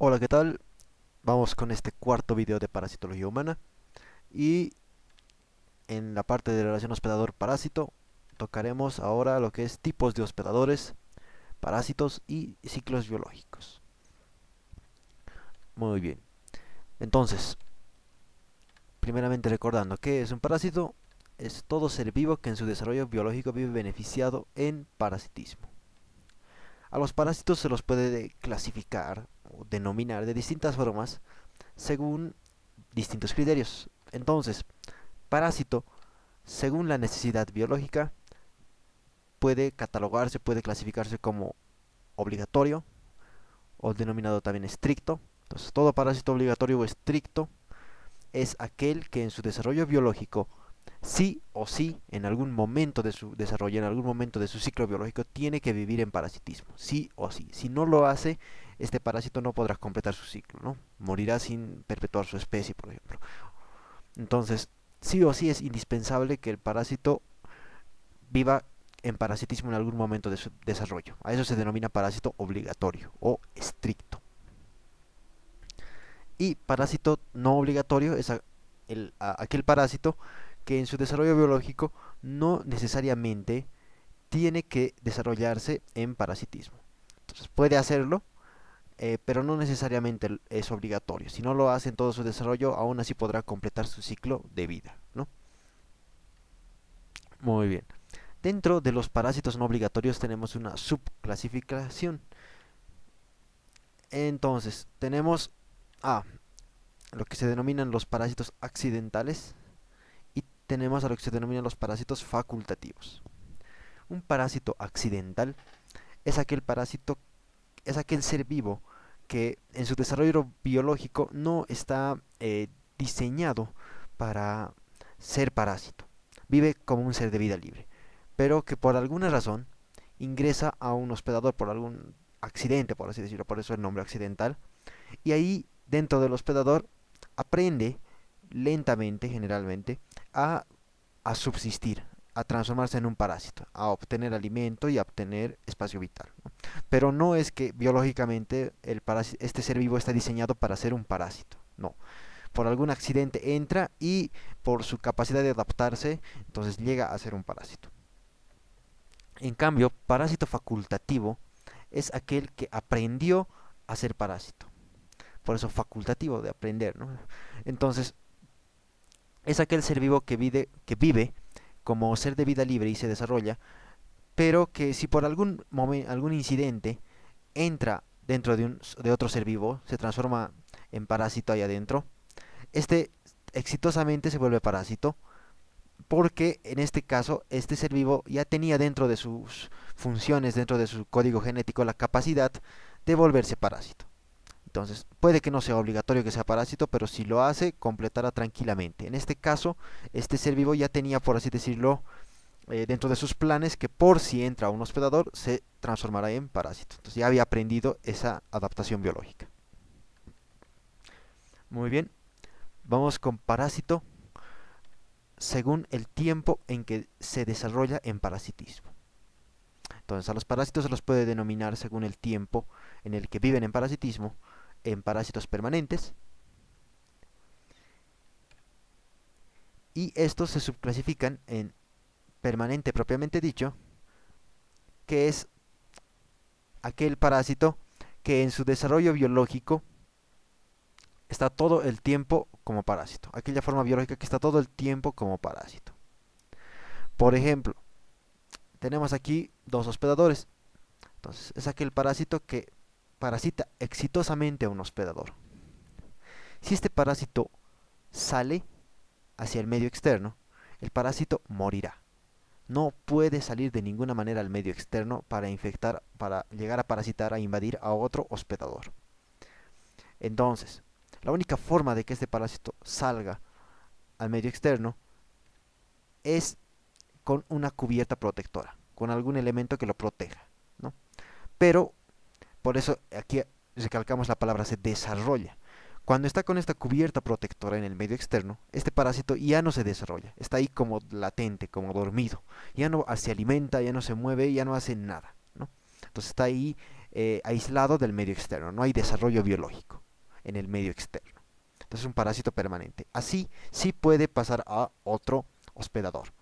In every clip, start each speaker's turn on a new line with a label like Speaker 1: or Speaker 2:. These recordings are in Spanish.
Speaker 1: Hola, ¿qué tal? Vamos con este cuarto video de parasitología humana y en la parte de relación hospedador-parásito tocaremos ahora lo que es tipos de hospedadores, parásitos y ciclos biológicos. Muy bien, entonces, primeramente recordando que es un parásito, es todo ser vivo que en su desarrollo biológico vive beneficiado en parasitismo. A los parásitos se los puede clasificar o denominar de distintas formas según distintos criterios. Entonces, parásito según la necesidad biológica, puede catalogarse, puede clasificarse como obligatorio o denominado también estricto. Entonces, todo parásito obligatorio o estricto es aquel que en su desarrollo biológico, sí o sí, en algún momento de su desarrollo, en algún momento de su ciclo biológico, tiene que vivir en parasitismo, sí o sí. Si no lo hace, este parásito no podrá completar su ciclo, ¿no? Morirá sin perpetuar su especie, por ejemplo. Entonces, sí o sí es indispensable que el parásito viva en parasitismo en algún momento de su desarrollo. A eso se denomina parásito obligatorio o estricto. Y parásito no obligatorio es aquel parásito que en su desarrollo biológico no necesariamente tiene que desarrollarse en parasitismo. Entonces puede hacerlo, pero no necesariamente es obligatorio. Si no lo hace en todo su desarrollo, aún así podrá completar su ciclo de vida, ¿no? Muy bien. Dentro de los parásitos no obligatorios tenemos una subclasificación. Entonces, tenemos a lo que se denominan los parásitos accidentales y tenemos a lo que se denominan los parásitos facultativos. Un parásito accidental es aquel parásito, es aquel ser vivo que en su desarrollo biológico no está diseñado para ser parásito. Vive como un ser de vida libre, pero que por alguna razón ingresa a un hospedador por algún accidente, por así decirlo, por eso el nombre accidental, y ahí dentro del hospedador aprende lentamente, generalmente, a, a subsistir, a transformarse en un parásito, a obtener alimento y a obtener espacio vital, ¿no? Pero no es que biológicamente este ser vivo está diseñado para ser un parásito, no. Por algún accidente entra y por su capacidad de adaptarse, entonces llega a ser un parásito. En cambio, parásito facultativo es aquel que aprendió a ser parásito. Por eso facultativo de aprender, ¿no? Entonces, es aquel ser vivo que vive como ser de vida libre y se desarrolla, pero que si por algún incidente entra dentro de otro ser vivo, se transforma en parásito ahí adentro, este exitosamente se vuelve parásito, porque en este caso este ser vivo ya tenía dentro de sus funciones, dentro de su código genético, la capacidad de volverse parásito. Entonces, puede que no sea obligatorio que sea parásito, pero si lo hace, completará tranquilamente. En este caso, este ser vivo ya tenía, por así decirlo, dentro de sus planes que por si entra un hospedador, se transformará en parásito. Entonces ya había aprendido esa adaptación biológica. Muy bien, vamos con parásito según el tiempo en que se desarrolla en parasitismo. Entonces, a los parásitos se los puede denominar según el tiempo en el que viven en parasitismo, en parásitos permanentes, y estos se subclasifican en permanente propiamente dicho, que es aquel parásito que en su desarrollo biológico está todo el tiempo como parásito, aquella forma biológica que está todo el tiempo como parásito. Por ejemplo, tenemos aquí dos hospedadores. Entonces, es aquel parásito que parasita exitosamente a un hospedador. Si este parásito sale hacia el medio externo, el parásito morirá. No puede salir de ninguna manera al medio externo para infectar, para llegar a parasitar, a invadir a otro hospedador. Entonces, la única forma de que este parásito salga al medio externo es con una cubierta protectora, con algún elemento que lo proteja, ¿no? Pero, por eso aquí recalcamos la palabra se desarrolla. Cuando está con esta cubierta protectora en el medio externo, este parásito ya no se desarrolla, está ahí como latente, como dormido, ya no se alimenta, ya no se mueve, ya no hace nada, ¿no? Entonces está ahí aislado del medio externo, no hay desarrollo biológico en el medio externo. Entonces es un parásito permanente. Así sí puede pasar a otro hospedador.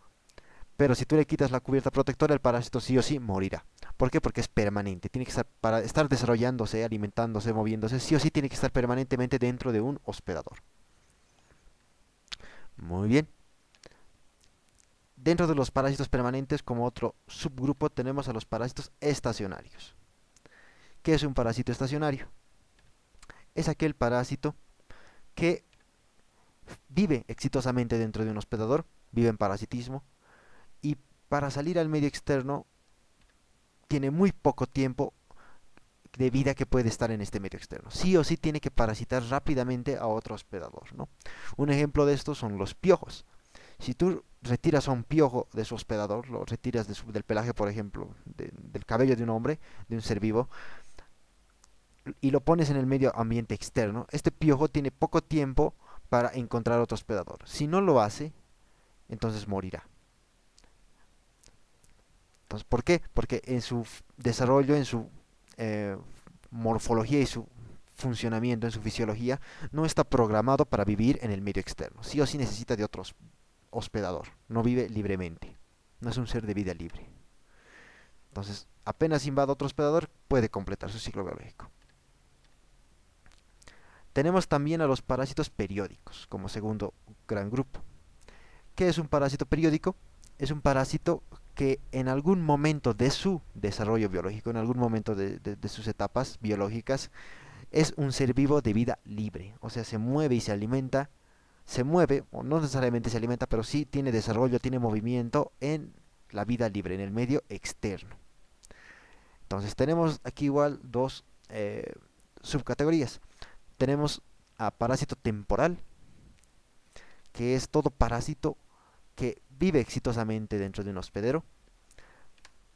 Speaker 1: Pero si tú le quitas la cubierta protectora, el parásito sí o sí morirá. ¿Por qué? Porque es permanente. Tiene que estar, para estar desarrollándose, alimentándose, moviéndose, sí o sí tiene que estar permanentemente dentro de un hospedador. Muy bien. Dentro de los parásitos permanentes, como otro subgrupo, tenemos a los parásitos estacionarios. ¿Qué es un parásito estacionario? Es aquel parásito que vive exitosamente dentro de un hospedador, vive en parasitismo, y para salir al medio externo tiene muy poco tiempo de vida que puede estar en este medio externo. Sí o sí tiene que parasitar rápidamente a otro hospedador, ¿no? Un ejemplo de esto son los piojos. Si tú retiras a un piojo de su hospedador, lo retiras del pelaje, por ejemplo, del cabello de un hombre, de un ser vivo, y lo pones en el medio ambiente externo, este piojo tiene poco tiempo para encontrar otro hospedador. Si no lo hace, entonces morirá. Entonces, ¿por qué? Porque en su desarrollo, en su eh, morfología y su funcionamiento, en su fisiología, no está programado para vivir en el medio externo. Sí o sí necesita de otro hospedador. No vive libremente. No es un ser de vida libre. Entonces, apenas invada otro hospedador, puede completar su ciclo biológico. Tenemos también a los parásitos periódicos como segundo gran grupo. ¿Qué es un parásito periódico? Es un parásito que en algún momento de su desarrollo biológico, en algún momento de sus etapas biológicas, es un ser vivo de vida libre. O sea, se mueve y se alimenta, se mueve, o no necesariamente se alimenta, pero sí tiene desarrollo, tiene movimiento en la vida libre, en el medio externo. Entonces tenemos aquí igual dos subcategorías. Tenemos a parásito temporal, que es todo parásito que vive exitosamente dentro de un hospedero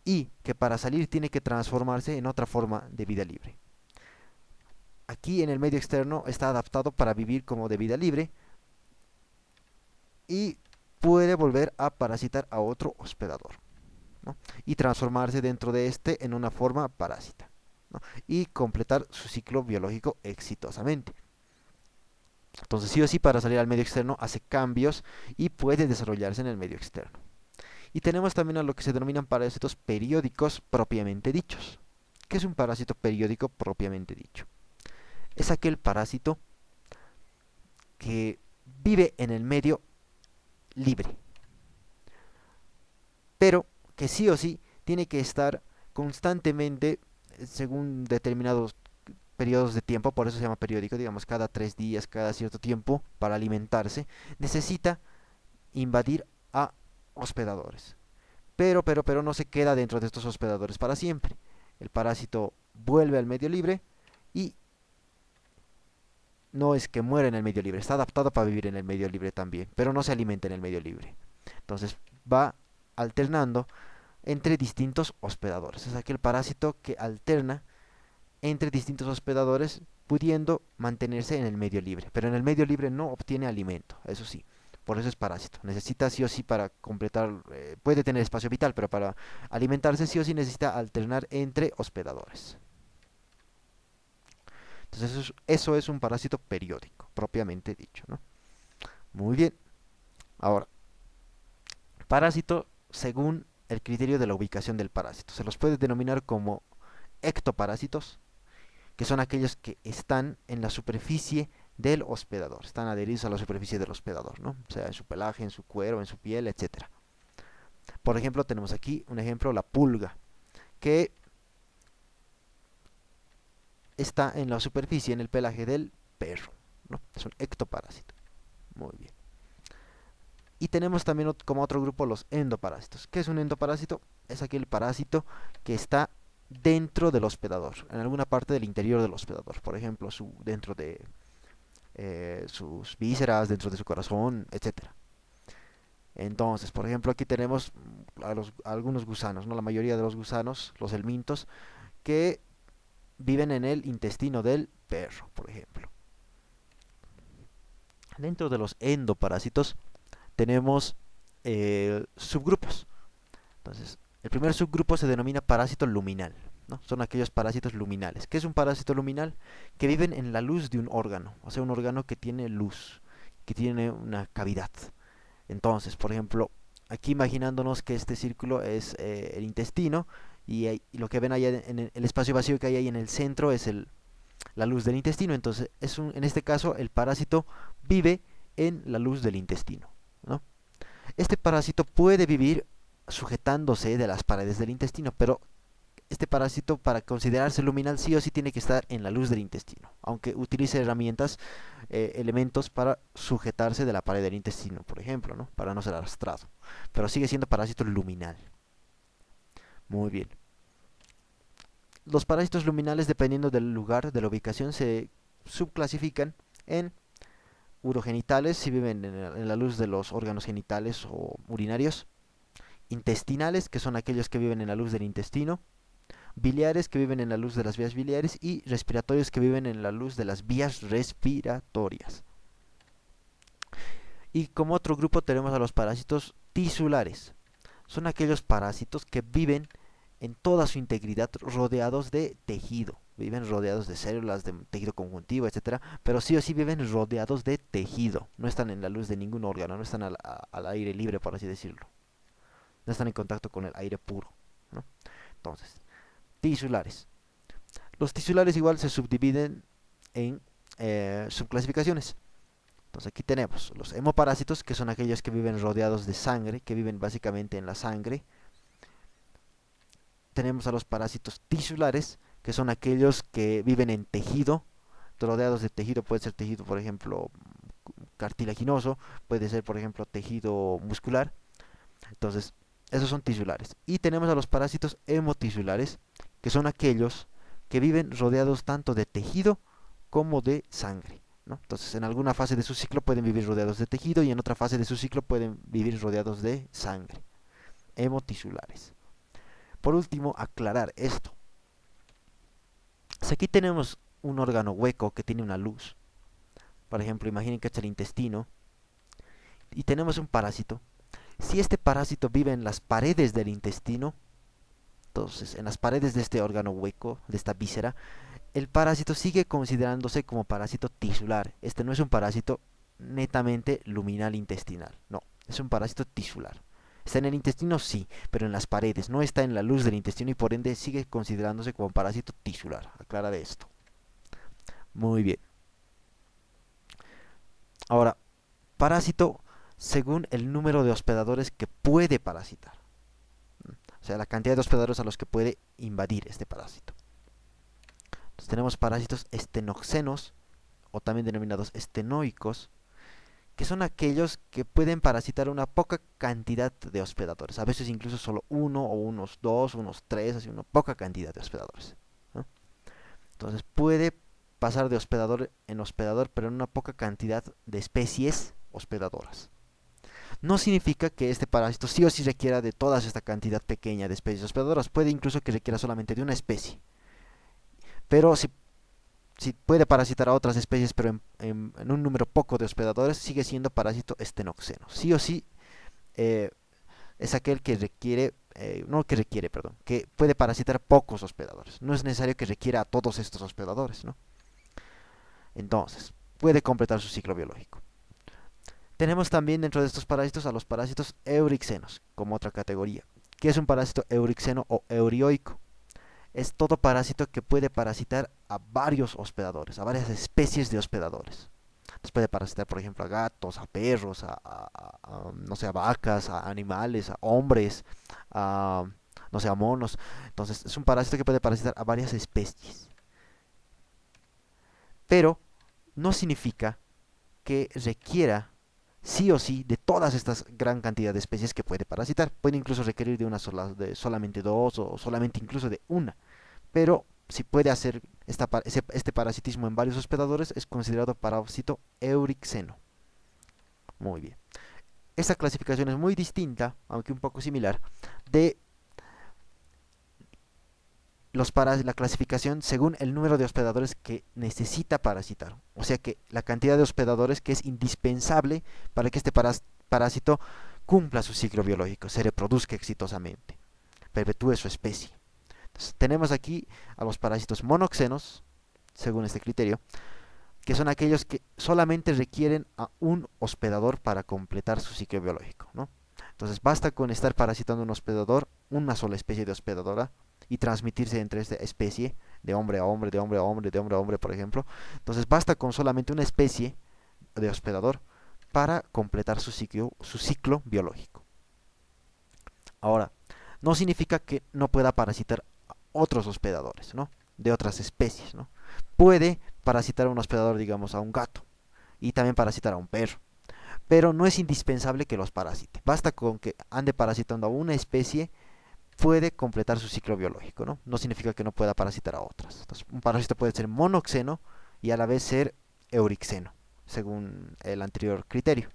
Speaker 1: y que para salir tiene que transformarse en otra forma de vida libre. Aquí en el medio externo está adaptado para vivir como de vida libre y puede volver a parasitar a otro hospedador, ¿no? Y transformarse dentro de este en una forma parásita, ¿no? Y completar su ciclo biológico exitosamente. Entonces sí o sí para salir al medio externo hace cambios y puede desarrollarse en el medio externo. Y tenemos también a lo que se denominan parásitos periódicos propiamente dichos. ¿Qué es un parásito periódico propiamente dicho? Es aquel parásito que vive en el medio libre, pero que sí o sí tiene que estar constantemente, según determinados periodos de tiempo, por eso se llama periódico, digamos cada 3 días, cada cierto tiempo, para alimentarse, necesita invadir a hospedadores. Pero no se queda dentro de estos hospedadores para siempre. El parásito vuelve al medio libre y no es que muera en el medio libre, está adaptado para vivir en el medio libre también, pero no se alimenta en el medio libre. Entonces va alternando entre distintos hospedadores. Es aquel parásito que alterna entre distintos hospedadores, pudiendo mantenerse en el medio libre. Pero en el medio libre no obtiene alimento, eso sí. Por eso es parásito. Necesita sí o sí para completar, puede tener espacio vital, pero para alimentarse sí o sí necesita alternar entre hospedadores. Entonces eso es un parásito periódico, propiamente dicho, ¿no? Muy bien. Ahora, parásito según el criterio de la ubicación del parásito. Se los puede denominar como ectoparásitos, que son aquellos que están en la superficie del hospedador, están adheridos a la superficie del hospedador, ¿no? O sea, en su pelaje, en su cuero, en su piel, etcétera. Por ejemplo, tenemos aquí un ejemplo, la pulga, que está en la superficie, en el pelaje del perro, ¿no? Es un ectoparásito. Muy bien. Y tenemos también como otro grupo los endoparásitos. ¿Qué es un endoparásito? Es aquel parásito que está dentro del hospedador, en alguna parte del interior del hospedador, por ejemplo, dentro de sus vísceras, dentro de su corazón, etcétera. Entonces, por ejemplo, aquí tenemos a algunos gusanos, ¿no? La mayoría de los gusanos, los helmintos, que viven en el intestino del perro, por ejemplo. Dentro de los endoparásitos tenemos subgrupos. Entonces, el primer subgrupo se denomina parásito luminal, ¿no? Son aquellos parásitos luminales. ¿Qué es un parásito luminal? Que viven en la luz de un órgano, o sea, un órgano que tiene luz, que tiene una cavidad. Entonces, por ejemplo, aquí imaginándonos que este círculo es el intestino y lo que ven allá en el espacio vacío que hay ahí en el centro es la luz del intestino. Entonces, en este caso, el parásito vive en la luz del intestino, ¿no? Este parásito puede vivir sujetándose de las paredes del intestino, pero este parásito, para considerarse luminal, sí o sí tiene que estar en la luz del intestino, aunque utilice herramientas, elementos para sujetarse de la pared del intestino, por ejemplo, ¿no? Para no ser arrastrado, pero sigue siendo parásito luminal. Muy bien. Los parásitos luminales, dependiendo del lugar, de la ubicación, se subclasifican en urogenitales, si viven en la luz de los órganos genitales o urinarios; intestinales, que son aquellos que viven en la luz del intestino; biliares, que viven en la luz de las vías biliares; y respiratorios, que viven en la luz de las vías respiratorias. Y como otro grupo tenemos a los parásitos tisulares. Son aquellos parásitos que viven en toda su integridad rodeados de tejido. Viven rodeados de células, de tejido conjuntivo, etcétera, pero sí o sí viven rodeados de tejido. No están en la luz de ningún órgano, no están al aire libre, por así decirlo. No están en contacto con el aire puro, ¿no? Entonces, tisulares. Los tisulares igual se subdividen en subclasificaciones. Entonces aquí tenemos los hemoparásitos, que son aquellos que viven rodeados de sangre, que viven básicamente en la sangre. Tenemos a los parásitos tisulares, que son aquellos que viven en tejido, rodeados de tejido. Puede ser tejido, por ejemplo, cartilaginoso, puede ser, por ejemplo, tejido muscular. Entonces, esos son tisulares. Y tenemos a los parásitos hemotisulares, que son aquellos que viven rodeados tanto de tejido como de sangre, ¿no? Entonces, en alguna fase de su ciclo pueden vivir rodeados de tejido y en otra fase de su ciclo pueden vivir rodeados de sangre. Hemotisulares. Por último, aclarar esto. Si aquí tenemos un órgano hueco que tiene una luz, por ejemplo, imaginen que es el intestino, y tenemos un parásito. Si este parásito vive en las paredes del intestino, entonces en las paredes de este órgano hueco, de esta víscera, el parásito sigue considerándose como parásito tisular. Este no es un parásito netamente luminal intestinal, no, es un parásito tisular. ¿Está en el intestino? Sí, pero en las paredes, no está en la luz del intestino y por ende sigue considerándose como parásito tisular. Aclara de esto. Muy bien. Ahora, parásito según el número de hospedadores que puede parasitar. O sea, la cantidad de hospedadores a los que puede invadir este parásito. Entonces tenemos parásitos estenoxenos, o también denominados estenoicos, que son aquellos que pueden parasitar una poca cantidad de hospedadores. A veces incluso solo uno, o unos dos, unos tres, así una poca cantidad de hospedadores, ¿no? Entonces puede pasar de hospedador en hospedador, pero en una poca cantidad de especies hospedadoras. No significa que este parásito sí o sí requiera de toda esta cantidad pequeña de especies hospedadoras. Puede incluso que requiera solamente de una especie. Pero si puede parasitar a otras especies, pero en un número poco de hospedadores, sigue siendo parásito estenoxeno. Sí o sí es aquel que requiere, no que requiere, perdón, que puede parasitar pocos hospedadores. No es necesario que requiera a todos estos hospedadores, ¿no? Entonces, puede completar su ciclo biológico. Tenemos también dentro de estos parásitos a los parásitos eurixenos, como otra categoría. ¿Qué es un parásito eurixeno o eurioico? Es todo parásito que puede parasitar a varios hospedadores, a varias especies de hospedadores. Entonces puede parasitar, por ejemplo, a gatos, a perros, no sé, a vacas, a animales, a hombres, a, no sé, a monos. Entonces es un parásito que puede parasitar a varias especies. Pero no significa que requiera sí o sí de todas estas gran cantidad de especies que puede parasitar. Puede incluso requerir de una sola, de solamente dos o solamente incluso de una. Pero si puede hacer este parasitismo en varios hospedadores, es considerado parásito eurixeno. Muy bien. Esta clasificación es muy distinta, aunque un poco similar, de la clasificación según el número de hospedadores que necesita parasitar. O sea que la cantidad de hospedadores que es indispensable para que este parásito cumpla su ciclo biológico, se reproduzca exitosamente, perpetúe su especie. Entonces, tenemos aquí a los parásitos monoxenos, según este criterio, que son aquellos que solamente requieren a un hospedador para completar su ciclo biológico, ¿no? Entonces basta con estar parasitando un hospedador, una sola especie de hospedadora, y transmitirse entre esta especie, de hombre a hombre, de hombre a hombre, de hombre a hombre, por ejemplo. Entonces basta con solamente una especie de hospedador para completar su ciclo biológico. Ahora, no significa que no pueda parasitar a otros hospedadores, ¿no? De otras especies, ¿no? Puede parasitar a un hospedador, digamos, a un gato, y también parasitar a un perro, pero no es indispensable que los parasite. Basta con que ande parasitando a una especie, puede completar su ciclo biológico, ¿no? No significa que no pueda parasitar a otras. Entonces, un parásito puede ser monoxeno y a la vez ser eurixeno, según el anterior criterio.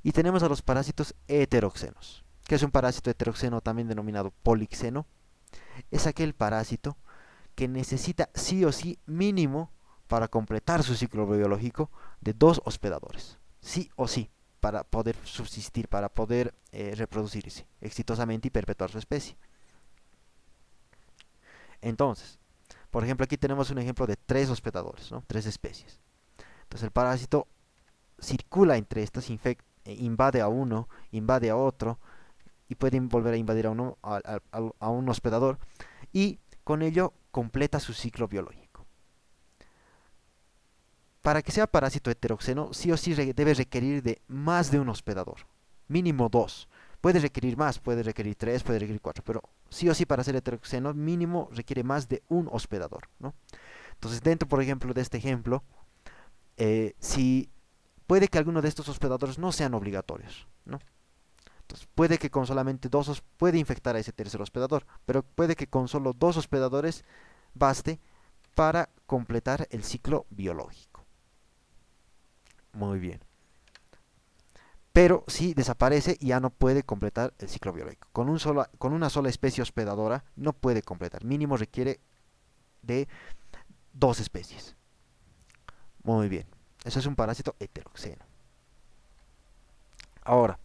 Speaker 1: Y tenemos a los parásitos heteroxenos, que es un parásito heteroxeno también denominado polixeno. Es aquel parásito que necesita sí o sí mínimo para completar su ciclo biológico de dos hospedadores. Sí o sí, para poder subsistir, para poder reproducirse exitosamente y perpetuar su especie. Entonces, por ejemplo, aquí tenemos un ejemplo de tres hospedadores, ¿no? Tres especies. Entonces el parásito circula entre estas, invade a uno, invade a otro, y puede volver a invadir a un hospedador, y con ello completa su ciclo biológico. Para que sea parásito heteroxeno, sí o sí debe requerir de más de un hospedador, mínimo dos. Puede requerir más, puede requerir tres, puede requerir cuatro, pero sí o sí para ser heteroxeno mínimo requiere más de un hospedador, ¿no? Entonces dentro, por ejemplo, de este ejemplo, si puede que alguno de estos hospedadores no sean obligatorios, ¿no? Entonces, puede que con solamente dos puede infectar a ese tercer hospedador, pero puede que con solo dos hospedadores baste para completar el ciclo biológico. Muy bien. Pero si desaparece y ya no puede completar el ciclo biológico. Con una sola especie hospedadora no puede completar. Mínimo requiere de dos especies. Muy bien. Eso es un parásito heteroxeno. Ahora,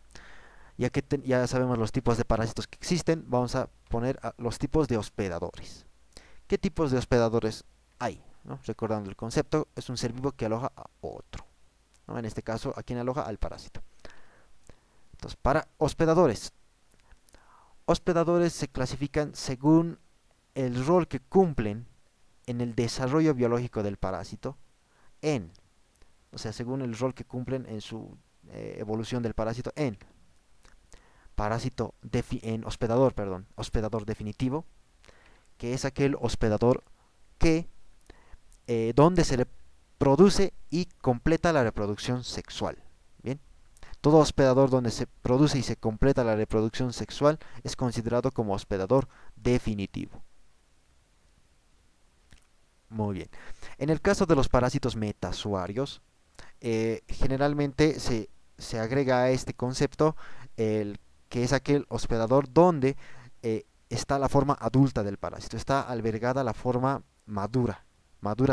Speaker 1: ya sabemos los tipos de parásitos que existen, vamos a poner los tipos de hospedadores. ¿Qué tipos de hospedadores hay? ¿No? Recordando el concepto, es un ser vivo que aloja a otro, ¿no? En este caso, ¿a quién aloja? Al parásito. Entonces, para hospedadores. Hospedadores se clasifican según el rol que cumplen en el desarrollo biológico del parásito, o sea, según el rol que cumplen en su evolución del parásito en hospedador definitivo, que es aquel hospedador que donde se produce y completa la reproducción sexual. Bien, todo hospedador donde se produce y se completa la reproducción sexual es considerado como hospedador definitivo. Muy bien. En el caso de los parásitos metasuarios, generalmente se agrega a este concepto el que es aquel hospedador donde está la forma adulta del parásito, está albergada la forma madura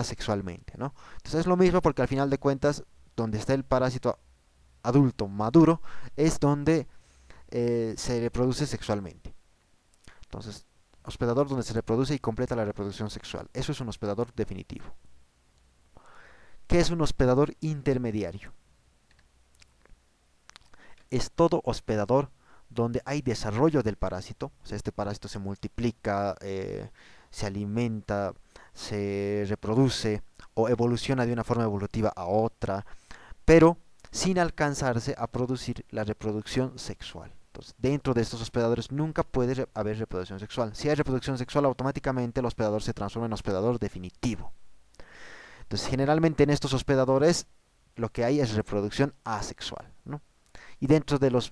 Speaker 1: sexualmente, ¿no? Entonces es lo mismo porque al final de cuentas, donde está el parásito adulto maduro, es donde se reproduce sexualmente. Entonces, hospedador donde se reproduce y completa la reproducción sexual. Eso es un hospedador definitivo. ¿Qué es un hospedador intermediario? Es todo hospedador donde hay desarrollo del parásito, o sea, este parásito se multiplica, se alimenta, se reproduce o evoluciona de una forma evolutiva a otra, pero sin alcanzarse a producir la reproducción sexual. Entonces, dentro de estos hospedadores nunca puede haber reproducción sexual. Si hay reproducción sexual, automáticamente el hospedador se transforma en hospedador definitivo. Entonces, generalmente en estos hospedadores lo que hay es reproducción asexual, ¿no? Y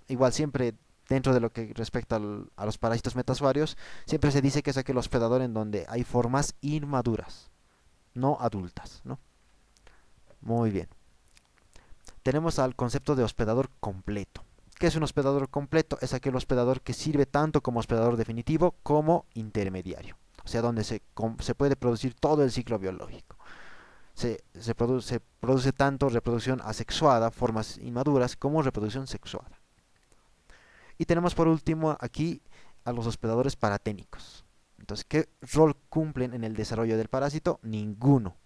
Speaker 1: igual siempre dentro de lo que respecta a los parásitos metasuarios, siempre se dice que es aquel hospedador en donde hay formas inmaduras, no adultas, ¿no? Muy bien. Tenemos al concepto de hospedador completo. ¿Qué es un hospedador completo? Es aquel hospedador que sirve tanto como hospedador definitivo como intermediario. O sea, donde se puede producir todo el ciclo biológico. Se produce tanto reproducción asexuada, formas inmaduras, como reproducción sexuada. Y tenemos por último aquí a los hospedadores paraténicos. Entonces, ¿qué rol cumplen en el desarrollo del parásito? Ninguno.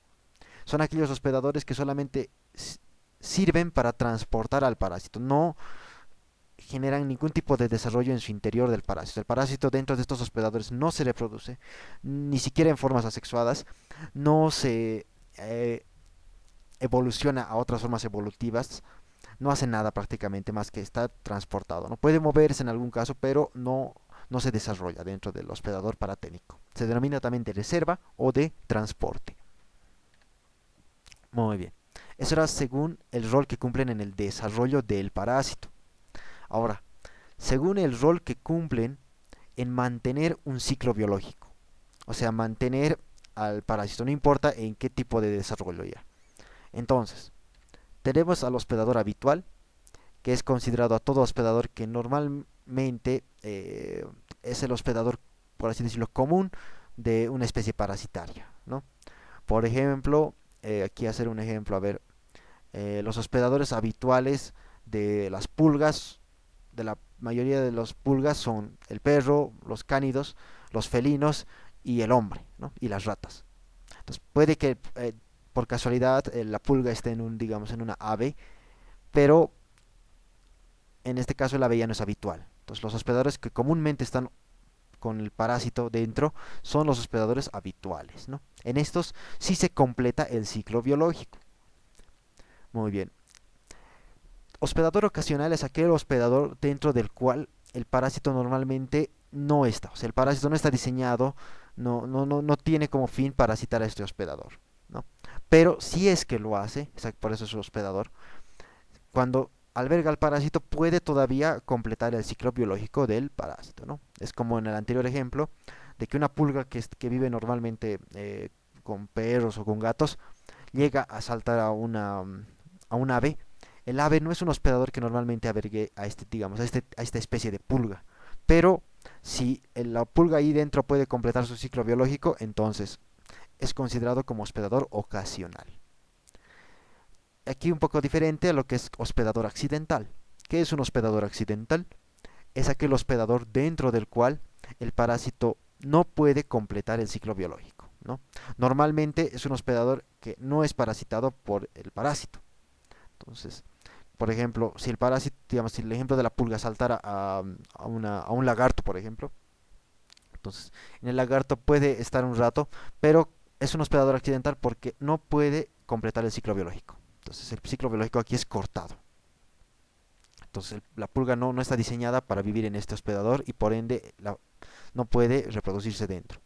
Speaker 1: Son aquellos hospedadores que solamente sirven para transportar al parásito, no generan ningún tipo de desarrollo en su interior del parásito. El parásito dentro de estos hospedadores no se reproduce, ni siquiera en formas asexuadas, no se evoluciona a otras formas evolutivas, no hace nada prácticamente más que estar transportado. No puede moverse en algún caso, pero no se desarrolla dentro del hospedador paraténico. Se denomina también de reserva o de transporte. Muy bien. Eso era según el rol que cumplen en el desarrollo del parásito. Ahora, según el rol que cumplen en mantener un ciclo biológico. O sea, mantener al parásito, no importa en qué tipo de desarrollo ya. Entonces, tenemos al hospedador habitual, que es considerado a todo hospedador que normalmente es el hospedador, por así decirlo, común de una especie parasitaria, ¿no? Por ejemplo, aquí hacer un ejemplo, a ver, los hospedadores habituales de las pulgas, de la mayoría de los pulgas son el perro, los cánidos, los felinos y el hombre, ¿no? Y las ratas. Entonces puede que por casualidad la pulga esté en un, digamos, en una ave, pero en este caso el ave ya no es habitual. Entonces los hospedadores que comúnmente están con el parásito dentro son los hospedadores habituales, ¿no? En estos sí se completa el ciclo biológico. Muy bien. Hospedador ocasional es aquel hospedador dentro del cual el parásito normalmente no está. O sea, el parásito no está diseñado, no tiene como fin parasitar a este hospedador, ¿no? Pero si es que lo hace, por eso es un hospedador, cuando alberga al parásito puede todavía completar el ciclo biológico del parásito, ¿no? Es como en el anterior ejemplo de que una pulga que vive normalmente con perros o con gatos llega a saltar a un ave. El ave no es un hospedador que normalmente albergue a este, digamos, a esta especie de pulga, pero si la pulga ahí dentro puede completar su ciclo biológico, entonces es considerado como hospedador ocasional. Aquí un poco diferente a lo que es hospedador accidental. ¿Qué es un hospedador accidental? Es aquel hospedador dentro del cual el parásito no puede completar el ciclo biológico, ¿no? Normalmente es un hospedador que no es parasitado por el parásito. Entonces, por ejemplo, si el parásito, digamos, si el ejemplo de la pulga saltara a un lagarto, por ejemplo, entonces en el lagarto puede estar un rato, pero es un hospedador accidental porque no puede completar el ciclo biológico. Entonces el ciclo biológico aquí es cortado. Entonces la pulga no está diseñada para vivir en este hospedador y por ende no puede reproducirse dentro.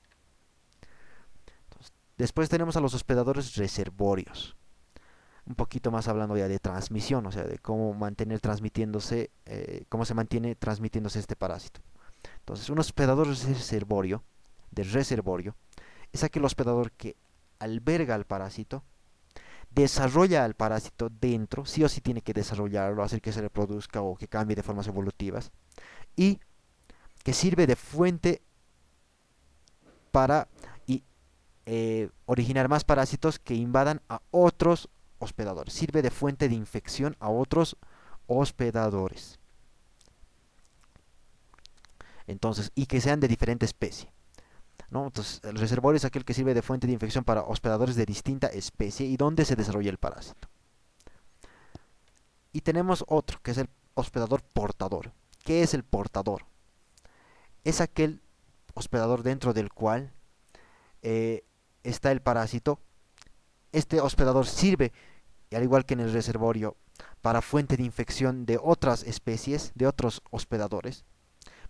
Speaker 1: Entonces, después tenemos a los hospedadores reservorios. Un poquito más hablando ya de transmisión, o sea, de cómo mantener transmitiéndose, cómo se mantiene transmitiéndose este parásito. Entonces, un hospedador reservorio, es aquel hospedador que alberga al parásito, desarrolla al parásito dentro, sí o sí tiene que desarrollarlo, hacer que se reproduzca o que cambie de formas evolutivas, y que sirve de fuente para originar más parásitos que invadan a otros hospedadores. Sirve de fuente de infección a otros hospedadores. Entonces, y que sean de diferente especie, ¿no? Entonces, el reservorio es aquel que sirve de fuente de infección para hospedadores de distinta especie y donde se desarrolla el parásito. Y tenemos otro, que es el hospedador portador. ¿Qué es el portador? Es aquel hospedador dentro del cual está el parásito. Este hospedador sirve, al igual que en el reservorio, para fuente de infección de otras especies, de otros hospedadores.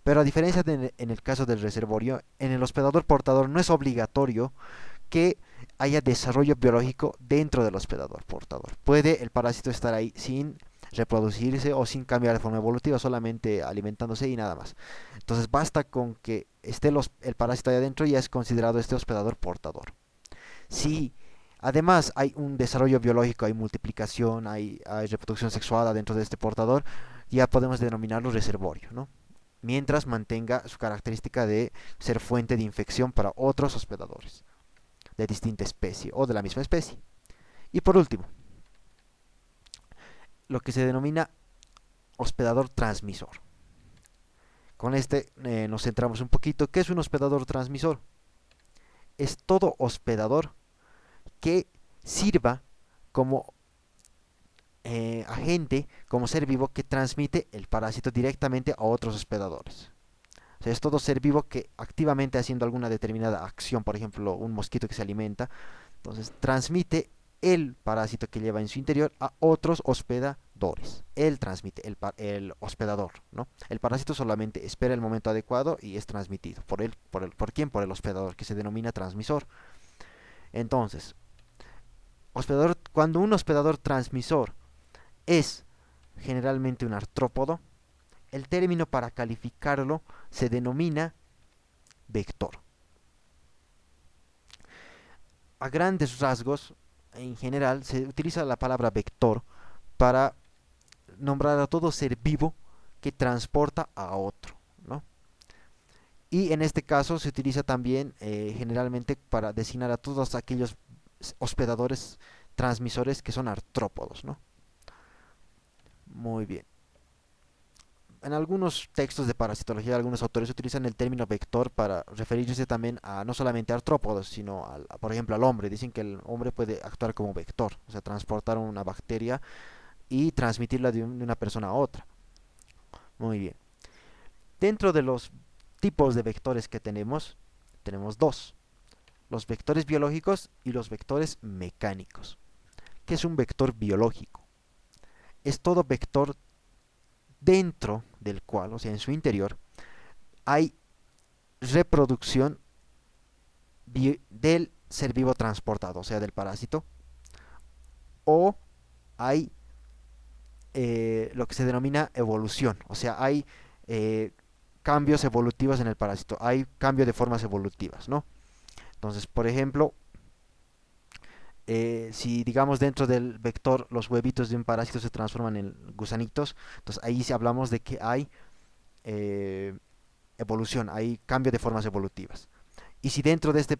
Speaker 1: Pero a diferencia de en el caso del reservorio, en el hospedador portador no es obligatorio que haya desarrollo biológico dentro del hospedador portador. Puede el parásito estar ahí sin reproducirse o sin cambiar de forma evolutiva, solamente alimentándose y nada más. Entonces basta con que esté el parásito ahí adentro y ya es considerado este hospedador portador. Si además hay un desarrollo biológico, hay multiplicación, hay reproducción sexual dentro de este portador, ya podemos denominarlo reservorio, ¿no? Mientras mantenga su característica de ser fuente de infección para otros hospedadores de distinta especie o de la misma especie. Y por último, lo que se denomina hospedador transmisor. Con este nos centramos un poquito. ¿Qué es un hospedador transmisor? Es todo hospedador que sirva como agente, como ser vivo que transmite el parásito directamente a otros hospedadores. O sea, es todo ser vivo que activamente haciendo alguna determinada acción, por ejemplo, un mosquito que se alimenta, entonces transmite el parásito que lleva en su interior a otros hospedadores. Él transmite, el hospedador, ¿no? El parásito solamente espera el momento adecuado y es transmitido. ¿Por quién? Por el hospedador, que se denomina transmisor. Entonces, cuando un hospedador transmisor es generalmente un artrópodo, el término para calificarlo se denomina vector. A grandes rasgos, en general, se utiliza la palabra vector para nombrar a todo ser vivo que transporta a otro, ¿no? Y en este caso se utiliza también generalmente para designar a todos aquellos hospedadores transmisores que son artrópodos, ¿no? Muy bien. En algunos textos de parasitología, algunos autores utilizan el término vector para referirse también a no solamente a artrópodos, sino, por ejemplo, al hombre. Dicen que el hombre puede actuar como vector, o sea, transportar una bacteria y transmitirla de una persona a otra. Muy bien. Dentro de los tipos de vectores que tenemos dos: los vectores biológicos y los vectores mecánicos. ¿Qué es un vector biológico? Es todo vector dentro del cual, o sea, en su interior, hay reproducción del ser vivo transportado, o sea, del parásito, o hay lo que se denomina evolución, o sea, hay eh, cambios evolutivos en el parásito, hay cambio de formas evolutivas, ¿no? Entonces, por ejemplo, si digamos dentro del vector los huevitos de un parásito se transforman en gusanitos, entonces ahí sí hablamos de que hay eh, evolución, hay cambio de formas evolutivas. Y si dentro de este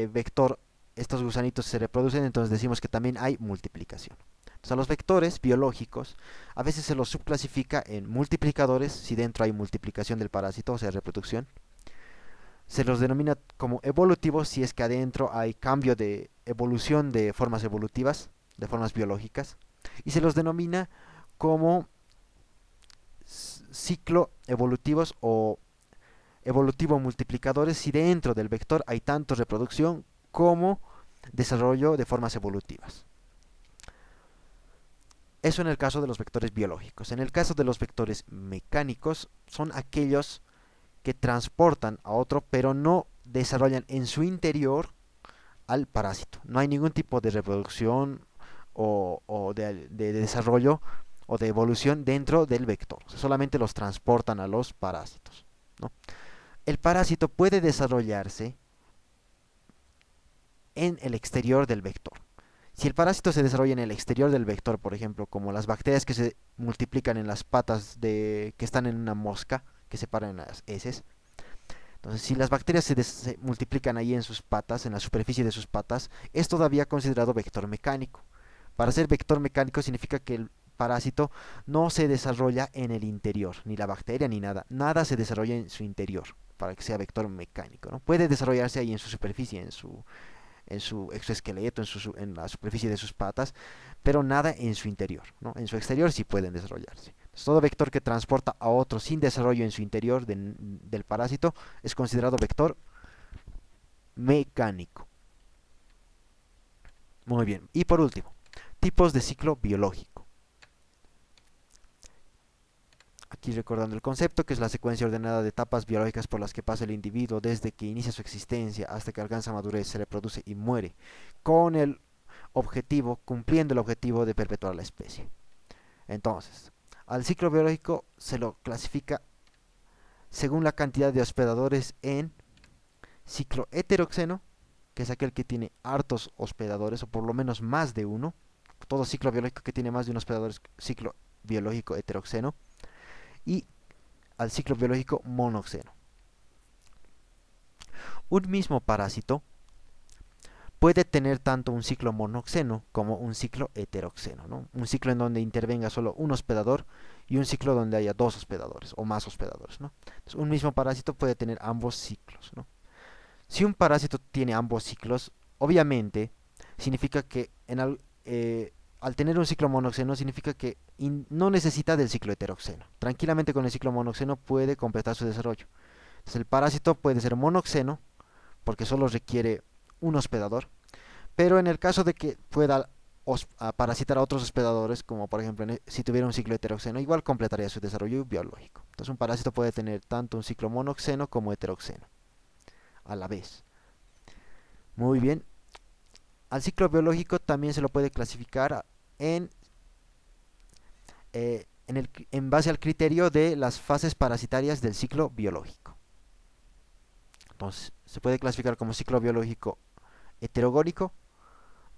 Speaker 1: vector estos gusanitos se reproducen, entonces decimos que también hay multiplicación. Entonces a los vectores biológicos a veces se los subclasifica en multiplicadores si dentro hay multiplicación del parásito, o sea, reproducción. Se los denomina como evolutivos si es que adentro hay cambio de evolución de formas evolutivas, de formas biológicas. Y se los denomina como ciclo evolutivos o evolutivo multiplicadores si dentro del vector hay tanto reproducción como desarrollo de formas evolutivas. Eso en el caso de los vectores biológicos. En el caso de los vectores mecánicos, son aquellos que transportan a otro, pero no desarrollan en su interior al parásito. No hay ningún tipo de reproducción o de desarrollo o de evolución dentro del vector. O sea, solamente los transportan a los parásitos, ¿no? El parásito puede desarrollarse en el exterior del vector. Si el parásito se desarrolla en el exterior del vector, por ejemplo, como las bacterias que se multiplican en las patas que están en una mosca, que se paran en las heces, entonces si las bacterias se multiplican ahí en sus patas, en la superficie de sus patas, es todavía considerado vector mecánico. Para ser vector mecánico significa que el parásito no se desarrolla en el interior, ni la bacteria ni nada, nada se desarrolla en su interior para que sea vector mecánico, ¿no? Puede desarrollarse ahí en su superficie, en su exoesqueleto, en la superficie de sus patas, pero nada en su interior, ¿no? En su exterior sí pueden desarrollarse. Entonces, todo vector que transporta a otro sin desarrollo en su interior del parásito es considerado vector mecánico. Muy bien. Y por último, tipos de ciclo biológico. Aquí recordando el concepto, que es la secuencia ordenada de etapas biológicas por las que pasa el individuo desde que inicia su existencia hasta que alcanza madurez, se reproduce y muere, con el cumpliendo el objetivo de perpetuar la especie. Entonces, al ciclo biológico se lo clasifica según la cantidad de hospedadores en ciclo heteroxeno, que es aquel que tiene hartos hospedadores, o por lo menos más de uno. Todo ciclo biológico que tiene más de un hospedador es ciclo biológico heteroxeno. Y al ciclo biológico monoxeno. Un mismo parásito puede tener tanto un ciclo monoxeno como un ciclo heteroxeno, ¿no? Un ciclo en donde intervenga solo un hospedador y un ciclo donde haya dos hospedadores o más hospedadores, ¿no? Entonces, un mismo parásito puede tener ambos ciclos, ¿no? Si un parásito tiene ambos ciclos, obviamente significa que al tener un ciclo monoxeno significa que no necesita del ciclo heteroxeno. Tranquilamente con el ciclo monoxeno puede completar su desarrollo. Entonces el parásito puede ser monoxeno porque solo requiere un hospedador, pero en el caso de que pueda parasitar a otros hospedadores, como por ejemplo si tuviera un ciclo heteroxeno, igual completaría su desarrollo biológico. Entonces un parásito puede tener tanto un ciclo monoxeno como heteroxeno a la vez. Muy bien. Al ciclo biológico también se lo puede clasificar en, en base al criterio de las fases parasitarias del ciclo biológico. Entonces, se puede clasificar como ciclo biológico heterogónico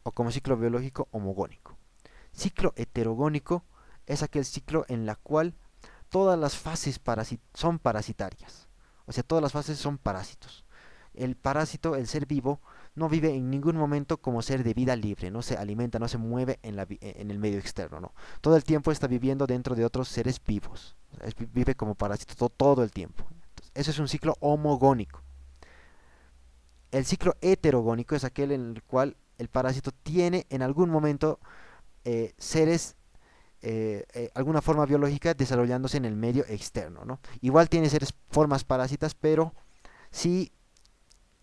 Speaker 1: o como ciclo biológico homogónico. Ciclo heterogónico es aquel ciclo en la cual todas las fases son parasitarias. O sea, todas las fases son parásitos. El parásito, el ser vivo, no vive en ningún momento como ser de vida libre, no se alimenta, no se mueve en el medio externo, no. Todo el tiempo está viviendo dentro de otros seres vivos. Vive como parásito todo el tiempo. Entonces, eso es un ciclo homogónico. El ciclo heterogónico es aquel en el cual el parásito tiene en algún momento seres, alguna forma biológica desarrollándose en el medio externo, ¿no? Igual tiene formas parásitas, pero sí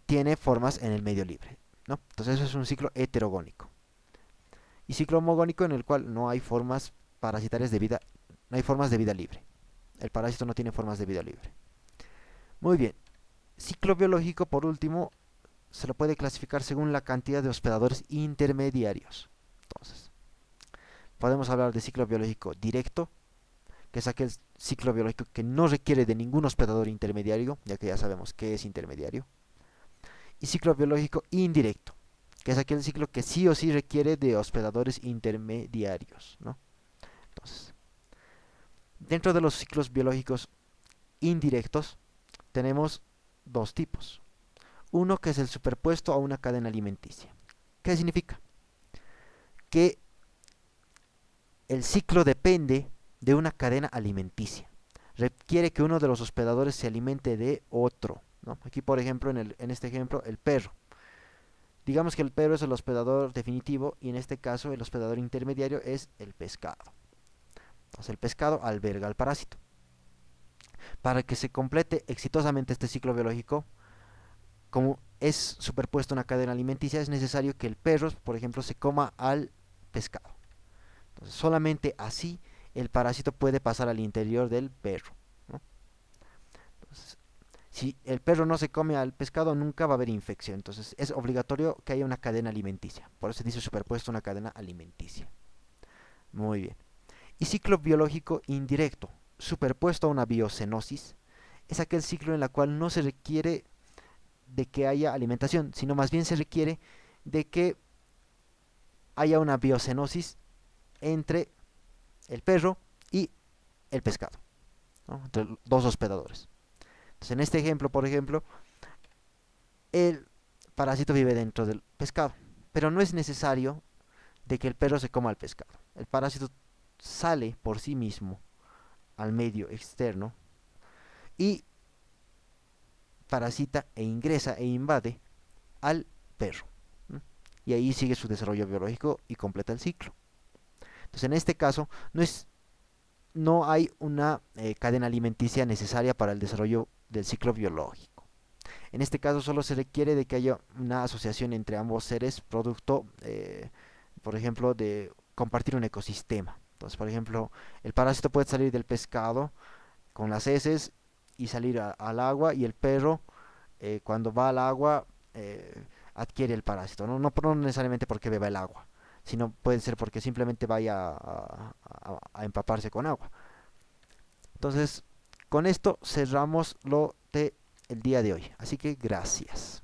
Speaker 1: tiene formas en el medio libre, ¿no? Entonces eso es un ciclo heterogónico. Y ciclo homogónico en el cual no hay formas parasitarias de vida, no hay formas de vida libre. El parásito no tiene formas de vida libre. Muy bien. Ciclo biológico, por último, se lo puede clasificar según la cantidad de hospedadores intermediarios. Entonces, podemos hablar de ciclo biológico directo, que es aquel ciclo biológico que no requiere de ningún hospedador intermediario, ya que ya sabemos qué es intermediario. Y ciclo biológico indirecto, que es aquel ciclo que sí o sí requiere de hospedadores intermediarios, ¿no? Entonces, dentro de los ciclos biológicos indirectos tenemos dos tipos. Uno que es el superpuesto a una cadena alimenticia. ¿Qué significa? Que el ciclo depende de una cadena alimenticia. Requiere que uno de los hospedadores se alimente de otro, ¿no? Aquí, por ejemplo, en este ejemplo, el perro. Digamos que el perro es el hospedador definitivo y en este caso el hospedador intermediario es el pescado. Entonces el pescado alberga al parásito. Para que se complete exitosamente este ciclo biológico, como es superpuesto a una cadena alimenticia, es necesario que el perro, por ejemplo, se coma al pescado. Entonces, solamente así el parásito puede pasar al interior del perro, ¿no? Entonces, si el perro no se come al pescado, nunca va a haber infección. Entonces, es obligatorio que haya una cadena alimenticia. Por eso se dice superpuesto a una cadena alimenticia. Muy bien. Y ciclo biológico indirecto, superpuesto a una biocenosis, es aquel ciclo en el cual no se requiere de que haya alimentación, sino más bien se requiere de que haya una biocenosis entre el perro y el pescado, ¿no? Entre dos hospedadores. Entonces, en este ejemplo, por ejemplo, el parásito vive dentro del pescado, pero no es necesario de que el perro se coma al pescado. El parásito sale por sí mismo al medio externo y parasita e ingresa e invade al perro, ¿no? Y ahí sigue su desarrollo biológico y completa el ciclo. Entonces, en este caso, no hay una cadena alimenticia necesaria para el desarrollo del ciclo biológico. En este caso, solo se requiere de que haya una asociación entre ambos seres, producto, por ejemplo, de compartir un ecosistema. Entonces, por ejemplo, el parásito puede salir del pescado con las heces y salir al agua, y el perro, cuando va al agua, adquiere el parásito. No necesariamente porque beba el agua, sino puede ser porque simplemente vaya a empaparse con agua. Entonces, con esto cerramos lo de el día de hoy. Así que gracias.